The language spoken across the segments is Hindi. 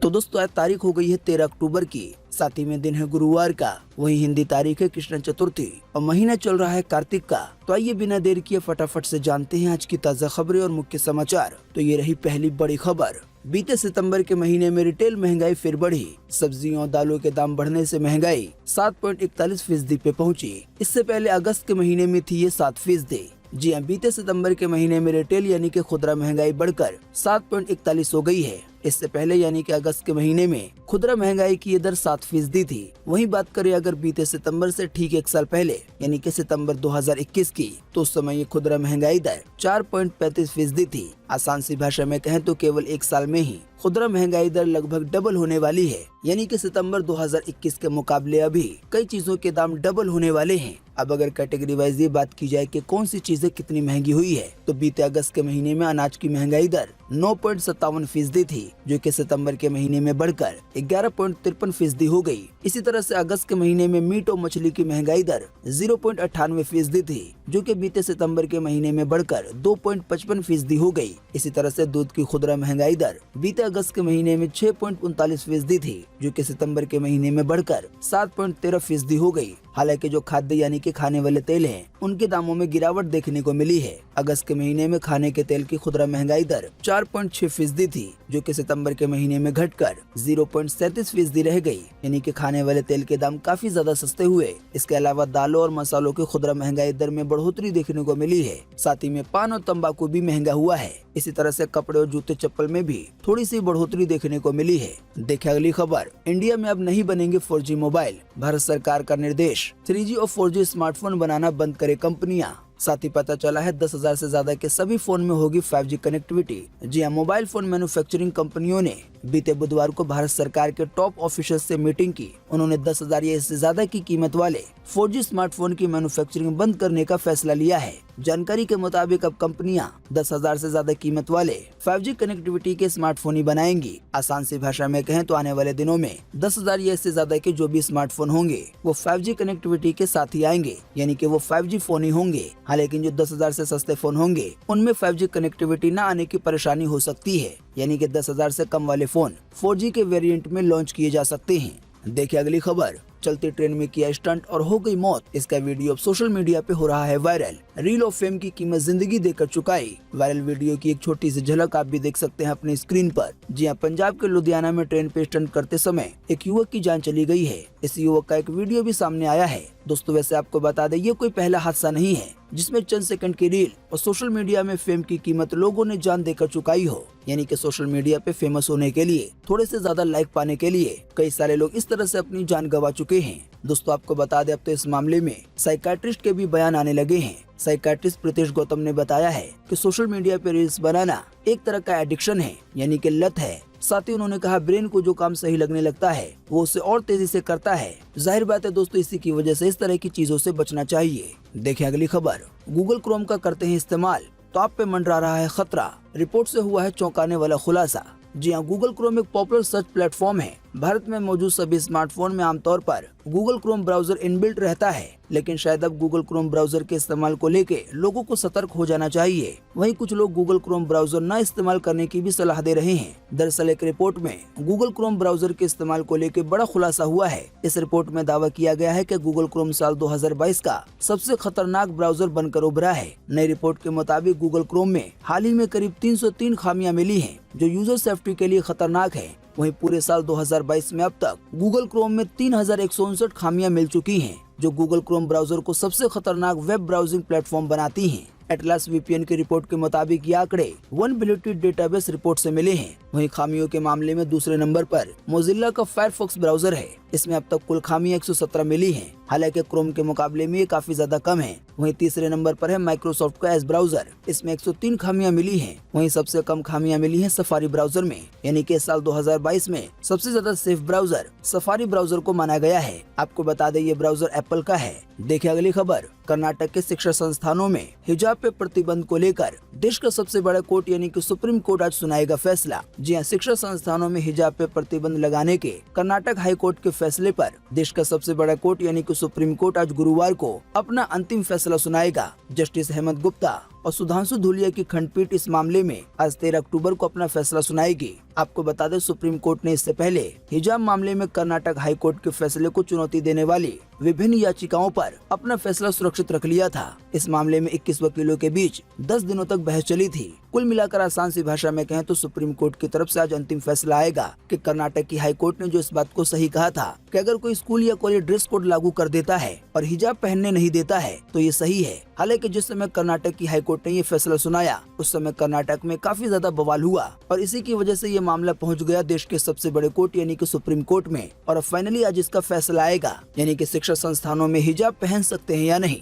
तो दोस्तों आज तारीख हो गई है 13 अक्टूबर की, साथ ही में दिन है गुरुवार का। वही हिंदी तारीख है कृष्ण चतुर्थी और महीना चल रहा है कार्तिक का। तो आइए बिना देर किए फटाफट से जानते हैं आज की ताज़ा खबरें और मुख्य समाचार। तो ये रही पहली बड़ी खबर। बीते सितंबर के महीने में रिटेल महंगाई फिर बढ़ी। सब्जियों और दालों के दाम बढ़ने से महंगाई 7.41% पे पहुंची। इससे पहले अगस्त के महीने में थी ये 7%। जी हाँ, बीते सितंबर के महीने में रिटेल यानी कि खुदरा महंगाई बढ़कर 7.41 हो गई है। इससे पहले यानी कि अगस्त के महीने में खुदरा महंगाई की ये दर 7% थी। वहीं बात करें अगर बीते सितंबर से ठीक एक साल पहले यानी कि सितंबर 2021 की, तो उस समय ये खुदरा महंगाई दर 4.35% थी। आसान सी भाषा में कहें तो केवल एक साल में ही खुदरा महंगाई दर लगभग डबल होने वाली है। यानी कि सितंबर 2021 के मुकाबले अभी कई चीजों के दाम डबल होने वाले हैं। अब अगर कैटेगरी वाइज ये बात की जाए कि कौन सी चीजें कितनी महंगी हुई है, तो बीते अगस्त के महीने में अनाज की महंगाई दर 9.57% थी, जो कि सितंबर के महीने में बढ़कर 11.53% हो गई। इसी तरह से अगस्त के महीने में मीट और मछली की महंगाई दर 0.98% थी, जो कि बीते सितंबर के महीने में बढ़कर 2.55% हो गई। इसी तरह से दूध की खुदरा महंगाई दर बीते अगस्त के महीने में 6.39% थी, जो कि सितंबर के महीने में बढ़कर 7.13% हो गई। हालांकि जो खाद्य यानी कि खाने वाले तेल हैं, उनके दामों में गिरावट देखने को मिली है। अगस्त के महीने में खाने के तेल की खुदरा महंगाई दर 4.6% थी, जो कि सितंबर के महीने में घटकर 0.37% रह गई। यानी कि खाने वाले तेल के दाम काफी ज्यादा सस्ते हुए। इसके अलावा दालों और मसालों की खुदरा महंगाई दर में बढ़ोतरी देखने को मिली है। साथ ही में पान और तंबाकू भी महंगा हुआ है। इसी तरह से कपड़े और जूते चप्पल में भी थोड़ी सी बढ़ोतरी देखने को मिली है। देखिए अगली खबर। इंडिया में अब नहीं बनेंगे 4G मोबाइल, भारत सरकार का निर्देश। 3G और 4G स्मार्टफोन बनाना बंद करे कंपनियां। साथ ही पता चला है 10,000 से ज्यादा के सभी फोन में होगी 5G कनेक्टिविटी। जी हाँ, मोबाइल फोन मैन्युफैक्चरिंग कंपनियों ने बीते बुधवार को भारत सरकार के टॉप ऑफिसर्स से मीटिंग की। उन्होंने 10,000 या इससे ज्यादा की कीमत वाले 4G स्मार्टफोन की मैन्युफैक्चरिंग बंद करने का फैसला लिया है। जानकारी के मुताबिक अब कंपनियां 10,000 से ज्यादा कीमत वाले 5G कनेक्टिविटी के स्मार्टफोन ही बनाएंगी। आसान सी भाषा में कहें तो आने वाले दिनों में 10,000 या इससे ज्यादा के जो भी स्मार्टफोन होंगे वो 5G कनेक्टिविटी के साथ ही आएंगे, यानी कि वो 5G फोन ही होंगे। हालांकि जो 10,000 से सस्ते फोन होंगे उनमें 5G कनेक्टिविटी न आने की परेशानी हो सकती है। यानी कि 10,000 से कम वाले फोन 4G के वेरिएंट में लॉन्च किए जा सकते हैं। देखिए अगली खबर। चलती ट्रेन में किया स्टंट और हो गई मौत। इसका वीडियो अब सोशल मीडिया पे हो रहा है वायरल। रील ऑफ फेम की कीमत जिंदगी देकर चुकाई। वायरल वीडियो की एक छोटी सी झलक आप भी देख सकते हैं अपनी स्क्रीन पर। जी हाँ, पंजाब के लुधियाना में ट्रेन पे स्टंट करते समय एक युवक की जान चली गई है। इस युवक का एक वीडियो भी सामने आया है। दोस्तों वैसे आपको बता दें ये कोई पहला हादसा नहीं है जिसमें चंद सेकंड की रील और सोशल मीडिया में फेम की कीमत लोगों ने जान देकर चुकाई हो। यानी कि सोशल मीडिया पे फेमस होने के लिए, थोड़े से ज्यादा लाइक पाने के लिए कई सारे लोग इस तरह से अपनी जान गंवा चुके हैं। दोस्तों आपको बता दें अब तो इस मामले में साइकाट्रिस्ट के भी बयान आने लगे हैं। साइकाट्रिस्ट प्रीतेश गौतम ने बताया है कि सोशल मीडिया पे रील्स बनाना एक तरह का एडिक्शन है, यानी कि लत है। साथ ही उन्होंने कहा ब्रेन को जो काम सही लगने लगता है वो उसे और तेजी से करता है। जाहिर बात है दोस्तों इसी की वजह से इस तरह की चीजों से बचना चाहिए। देखिए अगली खबर। गूगल क्रोम का करते हैं इस्तेमाल तो आप पे मंडरा रहा है खतरा। रिपोर्ट से हुआ है चौंकाने वाला खुलासा। जी हाँ, गूगल क्रोम एक पॉपुलर सर्च प्लेटफॉर्म है। भारत में मौजूद सभी स्मार्टफोन में आमतौर पर गूगल क्रोम ब्राउजर इनबिल्ट रहता है, लेकिन शायद अब गूगल क्रोम ब्राउजर के इस्तेमाल को लेके लोगों को सतर्क हो जाना चाहिए। वहीं कुछ लोग गूगल क्रोम ब्राउजर न इस्तेमाल करने की भी सलाह दे रहे हैं। दरअसल एक रिपोर्ट में गूगल क्रोम ब्राउजर के इस्तेमाल को लेकर बड़ा खुलासा हुआ है। इस रिपोर्ट में दावा किया गया है कि गूगल क्रोम साल 2022 का सबसे खतरनाक ब्राउजर बनकर उभरा है। नई रिपोर्ट के मुताबिक गूगल क्रोम में हाल ही में करीब 303 खामियां मिली हैं जो यूजर सेफ्टी के लिए खतरनाक है। वहीं पूरे साल 2022 में अब तक गूगल क्रोम में 3,159 खामियां मिल चुकी हैं, जो गूगल क्रोम ब्राउजर को सबसे खतरनाक वेब ब्राउजिंग प्लेटफॉर्म बनाती हैं। एटलास वीपीएन की रिपोर्ट के मुताबिक ये आंकड़े वनबिलिटी डेटाबेस रिपोर्ट से मिले हैं। वहीं खामियों के मामले में दूसरे नंबर पर मोजिल्ला का फायरफॉक्स ब्राउजर है। इसमें अब तक कुल खामियां 117 मिली हैं। हालांकि क्रोम के मुकाबले में ये काफी ज्यादा कम है। वहीं तीसरे नंबर पर है माइक्रोसॉफ्ट का एज ब्राउजर। इसमें 103 खामियां मिली हैं। वहीं सबसे कम खामियां मिली हैं सफारी ब्राउजर में। यानी कि साल 2022 में सबसे ज्यादा सेफ ब्राउजर सफारी ब्राउजर को माना गया है। आपको बता दें ये ब्राउजर एप्पल का है। देखिए अगली खबर। कर्नाटक के शिक्षा संस्थानों में हिजाब पे प्रतिबंध को लेकर देश का सबसे बड़ा कोर्ट यानी कि सुप्रीम कोर्ट आज सुनाएगा फैसला। जी हाँ, शिक्षा संस्थानों में हिजाब पे प्रतिबंध लगाने के कर्नाटक हाई कोर्ट के फैसले पर देश का सबसे बड़ा कोर्ट यानी कि सुप्रीम कोर्ट आज गुरुवार को अपना अंतिम फैसला सुनाएगा। जस्टिस हेमंत गुप्ता और सुधांशु धूलिया की खंडपीठ इस मामले में आज 13 अक्टूबर को अपना फैसला सुनाएगी। आपको बता दें, सुप्रीम कोर्ट ने इससे पहले हिजाब मामले में कर्नाटक हाई कोर्ट के फैसले को चुनौती देने वाली विभिन्न याचिकाओं पर अपना फैसला सुरक्षित रख लिया था। इस मामले में 21 वकीलों के बीच 10 दिनों तक बहस चली थी। कुल मिलाकर आसान सी भाषा में कहें तो सुप्रीम कोर्ट की तरफ से आज अंतिम फैसला आएगा कि कर्नाटक की हाई कोर्ट ने जो इस बात को सही कहा था कि अगर कोई स्कूल या कॉलेज ड्रेस कोड लागू कर देता है और हिजाब पहनने नहीं देता है तो ये सही है। हालांकि जिस समय कर्नाटक की हाई कोर्ट ने ये फैसला सुनाया उस समय कर्नाटक में काफी ज्यादा बवाल हुआ और इसी की वजह से ये मामला पहुंच गया देश के सबसे बड़े कोर्ट यानी कि सुप्रीम कोर्ट में। और अब फाइनली आज इसका फैसला आएगा, यानी कि शिक्षा संस्थानों में हिजाब पहन सकते हैं या नहीं।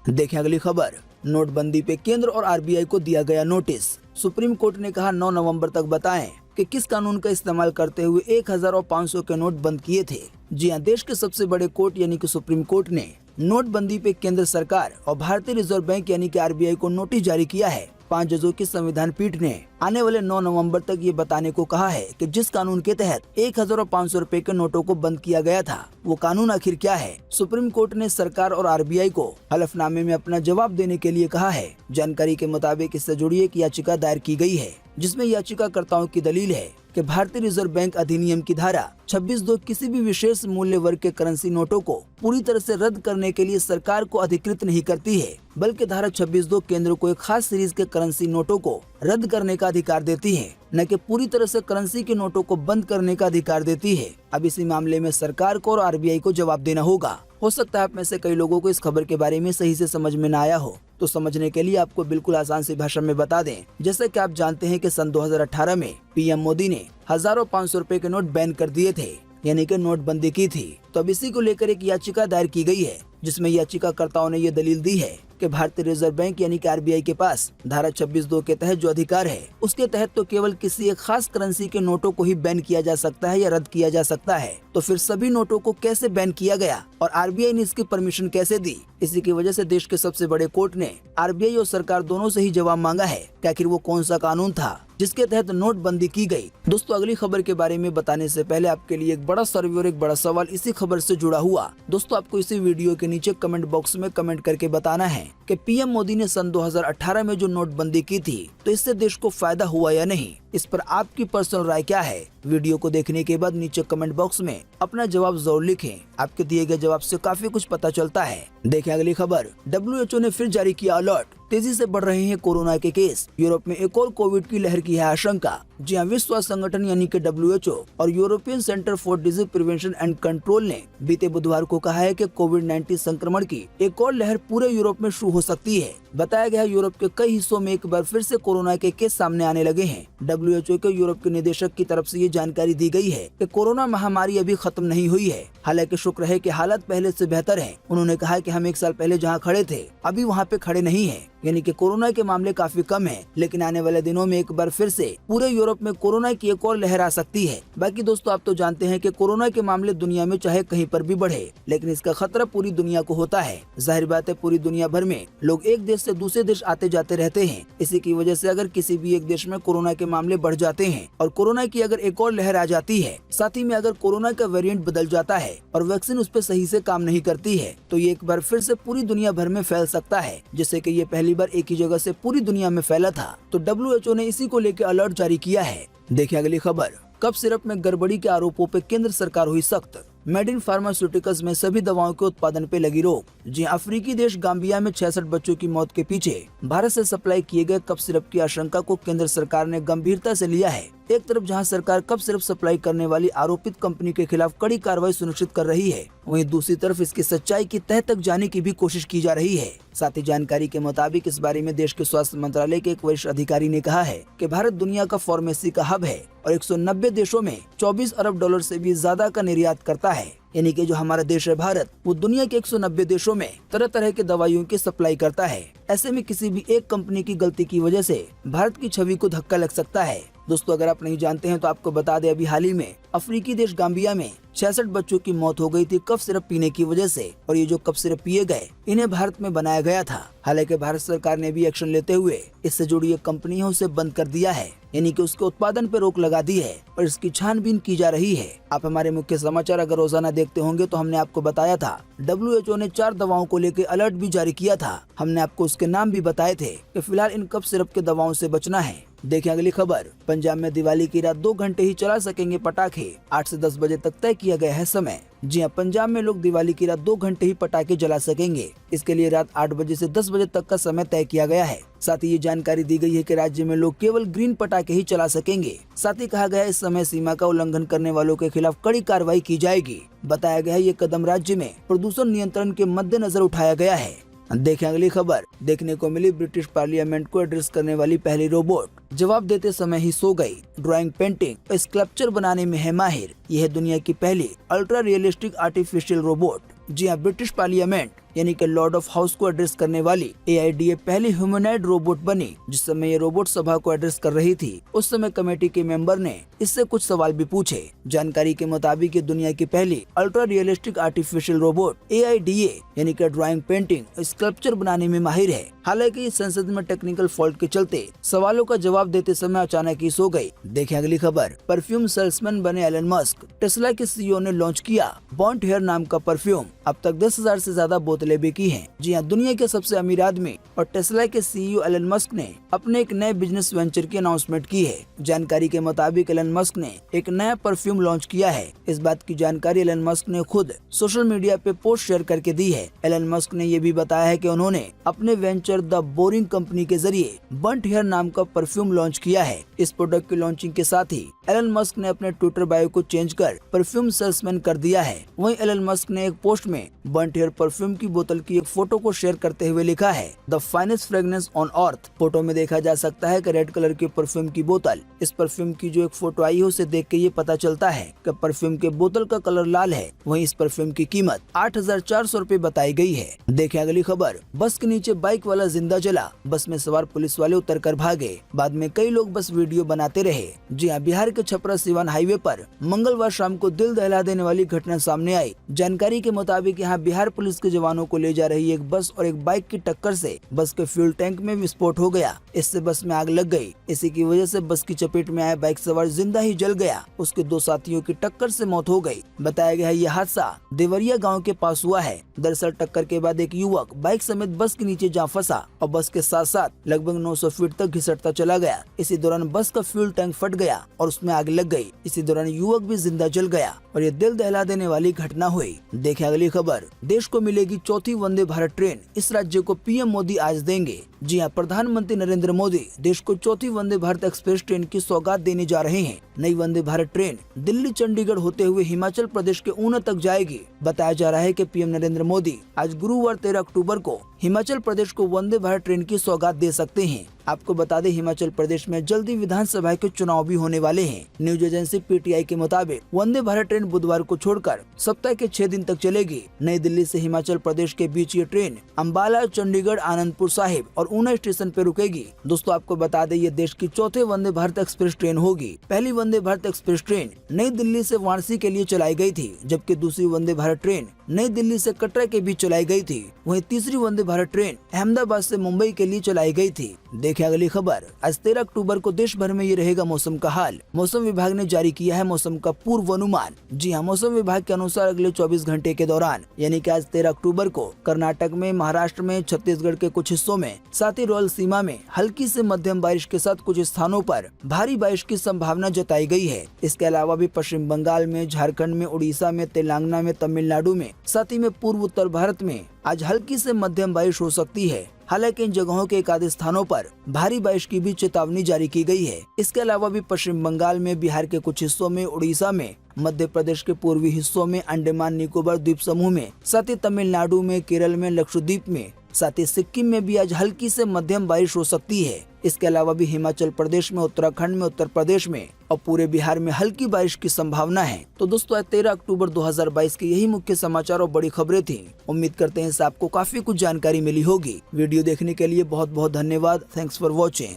देखें अगली खबर। नोटबंदी पे केंद्र और आरबीआई को दिया गया नोटिस। सुप्रीम कोर्ट ने कहा 9 नवंबर तक बताएं कि किस कानून का इस्तेमाल करते हुए 1000 और 500 के नोट बंद किए थे। जी हां, देश के सबसे बड़े कोर्ट यानी कि सुप्रीम कोर्ट ने नोटबंदी पे केंद्र सरकार और भारतीय रिजर्व बैंक यानी कि आरबीआई को नोटिस जारी किया है। 5 जजों की संविधान पीठ ने आने वाले 9 नवंबर तक ये बताने को कहा है कि जिस कानून के तहत 1000 और 500 रुपए के नोटों को बंद किया गया था वो कानून आखिर क्या है। सुप्रीम कोर्ट ने सरकार और आरबीआई को हलफनामे में अपना जवाब देने के लिए कहा है। जानकारी के मुताबिक इससे जुड़ी एक याचिका दायर की गई है जिसमें याचिकाकर्ताओं की दलील है कि भारतीय रिजर्व बैंक अधिनियम की धारा 26(2) किसी भी विशेष मूल्य वर्ग के करेंसी नोटों को पूरी तरह से रद्द करने के लिए सरकार को अधिकृत नहीं करती है, बल्कि धारा 26(2) केंद्र को एक खास सीरीज के करेंसी नोटों को रद्द करने का अधिकार देती है, न कि पूरी तरह से करेंसी के नोटों को बंद करने का अधिकार देती है। अब इसी मामले में सरकार को और आरबीआई को जवाब देना होगा। हो सकता है आप में से कई लोगों को इस खबर के बारे में सही से समझ में न आया हो, तो समझने के लिए आपको बिल्कुल आसान सी भाषा में बता दें। जैसे कि आप जानते हैं कि सन 2018 में पीएम मोदी ने 1000 और 500 रुपए के नोट बैन कर दिए थे, यानी कि नोटबंदी की थी। तो अब इसी को लेकर एक याचिका दायर की गई है जिसमें याचिकाकर्ताओं ने ये दलील दी है कि भारतीय रिजर्व बैंक यानी कि आरबीआई के पास धारा 26(2) के तहत जो अधिकार है उसके तहत तो केवल किसी एक खास करेंसी के नोटों को ही बैन किया जा सकता है या रद्द किया जा सकता है। तो फिर सभी नोटों को कैसे बैन किया गया और आरबीआई ने इसकी परमिशन कैसे दी। इसी की वजह से देश के सबसे बड़े कोर्ट ने आरबीआई और सरकार दोनों से ही जवाब मांगा है कि आखिर वो कौन सा कानून था जिसके तहत नोटबंदी की गई। दोस्तों, अगली खबर के बारे में बताने से पहले आपके लिए एक बड़ा सर्वे और एक बड़ा सवाल इसी खबर से जुड़ा हुआ। दोस्तों, आपको इसी वीडियो के नीचे कमेंट बॉक्स में कमेंट करके बताना है कि पीएम मोदी ने सन 2018 में जो नोटबंदी की थी तो इससे देश को फायदा हुआ या नहीं। इस पर आपकी पर्सनल राय क्या है? वीडियो को देखने के बाद नीचे कमेंट बॉक्स में अपना जवाब जरूर लिखें। आपके दिए गए जवाब से काफी कुछ पता चलता है। देखें अगली खबर। WHO ने फिर जारी किया अलर्ट। तेजी से बढ़ रहे हैं कोरोना के केस। यूरोप में एक और कोविड की लहर की है आशंका। जी हां, विश्व स्वास्थ्य संगठन यानी कि WHO और European centre for disease prevention and control ने बीते बुधवार को कहा है कि कोविड-19 संक्रमण की एक और लहर पूरे यूरोप में शुरू हो सकती है। बताया गया यूरोप के कई हिस्सों में एक बार फिर से कोरोना के केस सामने आने लगे हैं। WHO के यूरोप के निदेशक की तरफ से ये जानकारी दी गई है कि कोरोना महामारी अभी खत्म नहीं हुई है। हालांकि शुक्र है कि हालत पहले से बेहतर है। उन्होंने कहा कि हम 1 साल पहले जहां खड़े थे अभी वहां पे खड़े नहीं हैं, यानी कि कोरोना के मामले काफी कम हैं, लेकिन आने वाले दिनों में एक बार फिर से पूरे यूरोप में कोरोना की एक और लहर आ सकती है। बाकी दोस्तों, आप तो जानते हैं कि कोरोना के मामले दुनिया में चाहे कहीं पर भी बढ़े, लेकिन इसका खतरा पूरी दुनिया को होता है। जाहिर बात है, पूरी दुनिया भर में लोग एक देश से दूसरे देश आते जाते रहते हैं। इसी की वजह से अगर किसी भी एक देश में कोरोना के मामले बढ़ जाते हैं और कोरोना की अगर एक और लहर आ जाती है, साथ ही में अगर कोरोना का वेरिएंट बदल जाता है और वैक्सीन उस पर सही से काम नहीं करती है, तो ये एक बार फिर से पूरी दुनिया भर में फैल सकता है, जिससे कि ये पहली बार एक ही जगह से पूरी दुनिया में फैला था। तो WHO ने इसी को लेकर अलर्ट जारी किया है। देखिए अगली खबर। कफ सिरप में गड़बड़ी के आरोपों पर केंद्र सरकार हुई सख्त। मेड इन फार्मास्यूटिकल्स में सभी दवाओं के उत्पादन पे लगी रोक। जी, अफ्रीकी देश गाम्बिया में 66 बच्चों की मौत के पीछे भारत से सप्लाई किए गए कफ सिरप की आशंका को केंद्र सरकार ने गंभीरता से लिया है। एक तरफ जहां सरकार कफ सिरप सप्लाई करने वाली आरोपित कंपनी के खिलाफ कड़ी कार्रवाई सुनिश्चित कर रही है, वहीं दूसरी तरफ इसकी सच्चाई की तह तक जाने की भी कोशिश की जा रही है। साथ ही जानकारी के मुताबिक इस बारे में देश के स्वास्थ्य मंत्रालय के एक वरिष्ठ अधिकारी ने कहा है कि भारत दुनिया का फार्मेसी का हब है और 190 देशों में 24 अरब डॉलर से भी ज्यादा का निर्यात करता है। यानी कि जो हमारा देश है भारत, वो दुनिया के 190 देशों में तरह तरह के दवाइयों की सप्लाई करता है। ऐसे में किसी भी एक कंपनी की गलती की वजह से भारत की छवि को धक्का लग सकता है। दोस्तों अगर आप नहीं जानते हैं तो आपको बता दें, अभी हाल ही में अफ्रीकी देश गाम्बिया में 66 बच्चों की मौत हो गई थी कफ सिरप पीने की वजह से। और ये जो कफ सिरप पिए गए इन्हें भारत में बनाया गया था। हालांकि भारत सरकार ने भी एक्शन लेते हुए इससे जुड़ी एक कंपनी है उसे बंद कर दिया है, यानी कि उसके उत्पादन पर रोक लगा दी है और इसकी छानबीन की जा रही है। आप हमारे मुख्य समाचार अगर रोजाना देखते होंगे तो हमने आपको बताया था WHO ने 4 दवाओं को लेकर अलर्ट भी जारी किया था। हमने आपको उसके नाम भी बताए थे कि फिलहाल इन कफ सिरप के दवाओं से बचना है। देखें अगली खबर। पंजाब में दिवाली की रात 2 घंटे ही चला सकेंगे पटाखे, 8 से 10 बजे तक तय किया गया है समय। जी हां, पंजाब में लोग दिवाली की रात 2 घंटे ही पटाखे जला सकेंगे। इसके लिए रात 8 बजे से 10 बजे तक का समय तय किया गया है। साथ ही ये जानकारी दी गई है कि राज्य में लोग केवल ग्रीन पटाखे ही चला सकेंगे। साथ ही कहा गया है इस समय सीमा का उल्लंघन करने वालों के खिलाफ कड़ी कार्रवाई की जाएगी। बताया गया है ये कदम राज्य में प्रदूषण नियंत्रण के मद्देनजर उठाया गया है। देखें अगली खबर। देखने को मिली ब्रिटिश पार्लियामेंट को एड्रेस करने वाली पहली रोबोट, जवाब देते समय ही सो गई। ड्राइंग, पेंटिंग और स्कल्पचर बनाने में है माहिर। यह है दुनिया की पहली अल्ट्रा रियलिस्टिक आर्टिफिशियल रोबोट। जी हाँ, ब्रिटिश पार्लियामेंट यानी कि लॉर्ड ऑफ हाउस को एड्रेस करने वाली AIDA पहली ह्यूमनॉइड रोबोट बनी। जिस समय ये रोबोट सभा को एड्रेस कर रही थी उस समय कमेटी के मेंबर ने इससे कुछ सवाल भी पूछे। जानकारी के मुताबिक ये दुनिया की पहली ultra realistic artificial robot AIDA यानी कि ड्राइंग, पेंटिंग और स्कल्पचर बनाने में माहिर है। हालांकि संसद में टेक्निकल फॉल्ट के चलते सवालों का जवाब देते समय अचानक ही सो गई। देखें अगली खबर। परफ्यूम सेल्समैन बने एलन मस्क। टेस्ला के CEO ने लॉन्च किया बॉन्ट हेयर नाम का परफ्यूम। अब तक 10,000 से ज्यादा बोतलें बिकी हैं। जी हाँ, दुनिया के सबसे अमीर आदमी और टेस्ला के CEO एलन मस्क ने अपने एक नए बिजनेस वेंचर की अनाउंसमेंट की है। जानकारी के मुताबिक एलन मस्क ने एक नया परफ्यूम लॉन्च किया है। इस बात की जानकारी एलन मस्क ने खुद सोशल मीडिया पे पोस्ट शेयर करके दी है। एलन मस्क ने ये भी बताया है कि उन्होंने अपने वेंचर द बोरिंग कंपनी के जरिए बंट हेयर नाम का परफ्यूम लॉन्च किया है। इस प्रोडक्ट की लॉन्चिंग के साथ ही एलन मस्क ने अपने ट्विटर बायो को चेंज कर परफ्यूम सेल्समैन कर दिया है। वहीं एलन मस्क ने एक पोस्ट में बंट हेयर परफ्यूम की बोतल की एक फोटो को शेयर करते हुए लिखा है the finest fragrance on earth. Photo में देखा जा सकता है कि रेड कलर की परफ्यूम की बोतल। इस परफ्यूम की जो एक फोटो आई है उसे देख के ये पता चलता है कि परफ्यूम के बोतल का कलर लाल है। वहीं इस परफ्यूम की कीमत 8,400 रुपए बताई गई है। देखें अगली खबर। बस के नीचे बाइक वाला जिंदा जला। बस में सवार पुलिस वाले उतर कर भागे। बाद में कई लोग बस वीडियो बनाते रहे। जी हाँ, बिहार के छपरा सिवान हाईवे पर मंगलवार शाम को दिल दहला देने वाली घटना सामने आई। जानकारी के मुताबिक यहाँ बिहार पुलिस के जवानों को ले जा रही एक बस और एक बाइक की टक्कर से बस के फ्यूल टैंक में विस्फोट हो गया। इससे बस में आग लग गई। इसी की वजह से बस की चपेट में आए बाइक सवार जिंदा ही जल गया। उसके 2 साथियों की टक्कर से मौत हो गई। बताया गया है यह हादसा देवरिया गांव के पास हुआ है। दरअसल टक्कर के बाद एक युवक बाइक समेत बस के नीचे जा फंसा और बस के साथ साथ लगभग 900 फीट तक घिसटता चला गया। इसी दौरान बस का फ्यूल टैंक फट गया और उसमें आग लग गई। इसी दौरान युवक भी जिंदा जल गया और ये दिल दहला देने वाली घटना हुई। देखें अगली खबर। देश को मिलेगी चौथी वंदे भारत ट्रेन। इस राज्य को PM मोदी आज देंगे। जी हां, प्रधानमंत्री नरेंद्र मोदी देश को चौथी वंदे भारत एक्सप्रेस ट्रेन की सौगात देने जा रहे हैं। नई वंदे भारत ट्रेन दिल्ली चंडीगढ़ होते हुए हिमाचल प्रदेश के ऊना तक जाएगी। बताया जा रहा है कि PM नरेंद्र मोदी आज गुरुवार 13 अक्टूबर को हिमाचल प्रदेश को वंदे भारत ट्रेन की सौगात दे सकते हैं। आपको बता दें हिमाचल प्रदेश में जल्दी विधानसभा के चुनाव भी होने वाले हैं। न्यूज एजेंसी PTI के मुताबिक वंदे भारत ट्रेन बुधवार को छोड़कर सप्ताह के 6 दिन तक चलेगी। नई दिल्ली से हिमाचल प्रदेश के बीच ये ट्रेन अंबाला, चंडीगढ़, आनंदपुर साहिब और ऊना स्टेशन पे रुकेगी। दोस्तों आपको बता दें ये देश की चौथे वंदे भारत एक्सप्रेस ट्रेन होगी। पहली वंदे भारत एक्सप्रेस ट्रेन नई दिल्ली से वाराणसी के लिए चलाई गई थी, जबकि दूसरी वंदे भारत ट्रेन नई दिल्ली से कटरा के बीच चलाई गई थी। वहीं तीसरी वंदे भारत ट्रेन अहमदाबाद से मुंबई के लिए चलाई गई थी। देखें अगली खबर। आज 13 अक्टूबर को देश भर में ये रहेगा मौसम का हाल। मौसम विभाग ने जारी किया है मौसम का पूर्वानुमान। जी हाँ, मौसम विभाग के अनुसार अगले 24 घंटे के दौरान यानी कि आज 13 अक्टूबर को कर्नाटक में, महाराष्ट्र में, छत्तीसगढ़ के कुछ हिस्सों में, साथ ही रोयल सीमा में हल्की से मध्यम बारिश के साथ कुछ स्थानों पर भारी बारिश की संभावना जताई गई है। इसके अलावा भी पश्चिम बंगाल में, झारखंड में, उड़ीसा में, तेलंगाना में, तमिलनाडु में, साथ ही में पूर्व उत्तर भारत में आज हल्की से मध्यम बारिश हो सकती है। हालांकि इन जगहों के एक आधे स्थानों पर भारी बारिश की भी चेतावनी जारी की गई है। इसके अलावा भी पश्चिम बंगाल में, बिहार के कुछ हिस्सों में, उड़ीसा में, मध्य प्रदेश के पूर्वी हिस्सों में, अंडमान निकोबार द्वीप समूह में, साथ ही तमिलनाडु में, केरल में, लक्षद्वीप में, साथ ही सिक्किम में भी आज हल्की से मध्यम बारिश हो सकती है। इसके अलावा भी हिमाचल प्रदेश में, उत्तराखंड में, उत्तर प्रदेश में और पूरे बिहार में हल्की बारिश की संभावना है। तो दोस्तों 13 अक्टूबर 2022 के यही मुख्य समाचार और बड़ी खबरें थी। उम्मीद करते हैं इससे आपको काफी कुछ जानकारी मिली होगी। वीडियो देखने के लिए बहुत बहुत धन्यवाद। Thanks for watching.